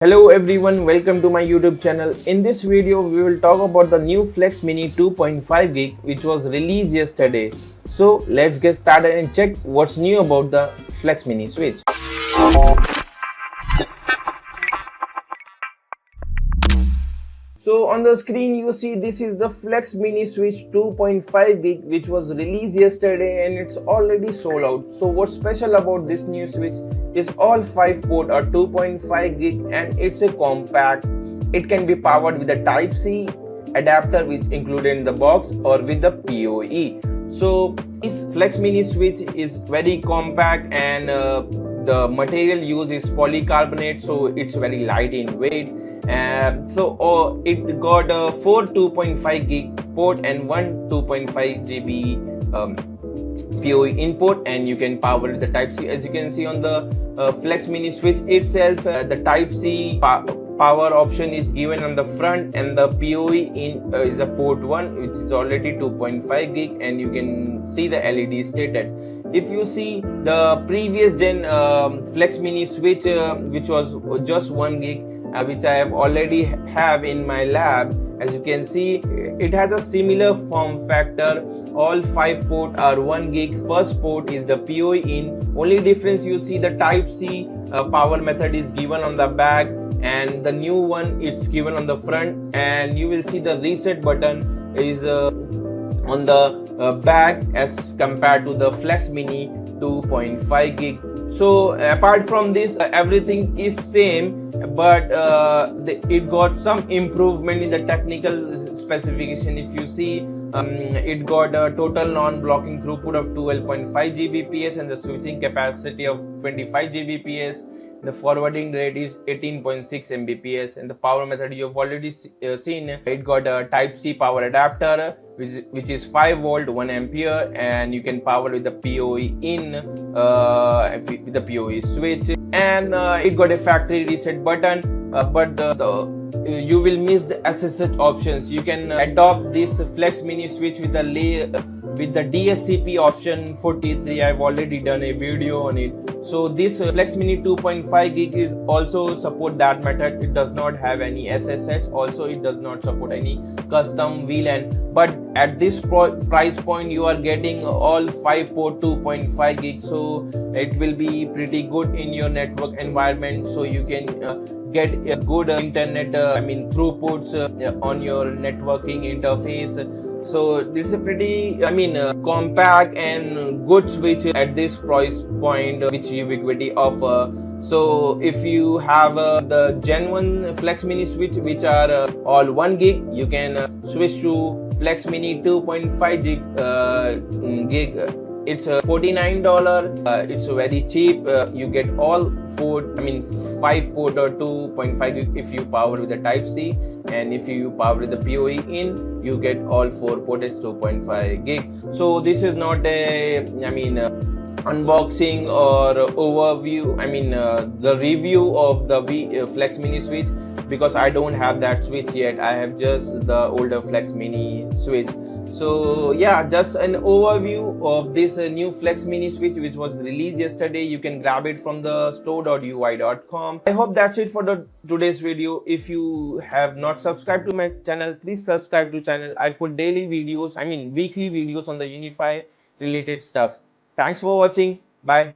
Hello everyone, welcome to my YouTube channel. In this video, we will talk about the new Flex Mini 2.5 gig which was released yesterday. So let's get started and check what's new about the Flex Mini switch. So on the screen you see this is the Flex Mini Switch 2.5 gig which was released yesterday and it's already sold out. So what's special about this new switch is all 5 port are 2.5 gig and it's a compact. It can be powered with a Type-C adapter which included in the box or with the PoE. So this Flex Mini Switch is very compact and the material used is polycarbonate, so it's very light in weight. It got 4 2.5 gig port and one 2.5 GB PoE input, and you can power the Type-C. As you can see on the Flex Mini Switch itself, the Type-C power option is given on the front, and the PoE in is a port 1 which is already 2.5 gig, and you can see the LED stated. If you see the previous gen Flex Mini Switch which was just 1 gig, which I have already have in my lab, as you can see it has a similar form factor. All 5 port are 1 gig. First port is the PoE in. Only difference you see the Type-C power method is given on the back, and the new one it's given on the front, and you will see the reset button is on the back as compared to the Flex Mini 2.5 gig. So apart from this, everything is same, but it got some improvement in the technical specification. If you see, it got a total non-blocking throughput of 12.5 Gbps and the switching capacity of 25 Gbps. The forwarding rate is 18.6 Mbps, and the power method you have already seen. It got a Type-C power adapter which is 5 volt 1 ampere, and you can power with the PoE in with the PoE switch, and it got a factory reset button, but you will miss the SSH options. You can adopt this Flex Mini Switch with the DSCP option 43. I've already done a video on it. So this Flex Mini 2.5 gig is also support that method. It does not have any SSH. Also, it does not support any custom VLAN. But at this price point, you are getting all 5 port 2.5 gig. So it will be pretty good in your network environment. So you can get a good internet throughputs on your networking interface. So this is a pretty compact and good switch at this price point which Ubiquiti offer. So if you have the genuine Flex Mini Switch which are all 1 gig, you can switch to Flex Mini 2.5 gig. It's $49. It's very cheap. You get all 5 port or 2.5 gig if you power with the Type-C, and if you power with the PoE in, you get all 4 port is 2.5 gig. So this is not a unboxing or overview, the review of the Flex Mini Switch, because I don't have that switch yet. I have just the older Flex Mini Switch. So yeah, just an overview of this new Flex Mini Switch which was released yesterday. You can grab it from the store.ui.com. I hope that's it for today's video. If you have not subscribed to my channel, please subscribe to channel. I put daily videos, weekly videos on the UniFi related stuff. Thanks for watching. Bye.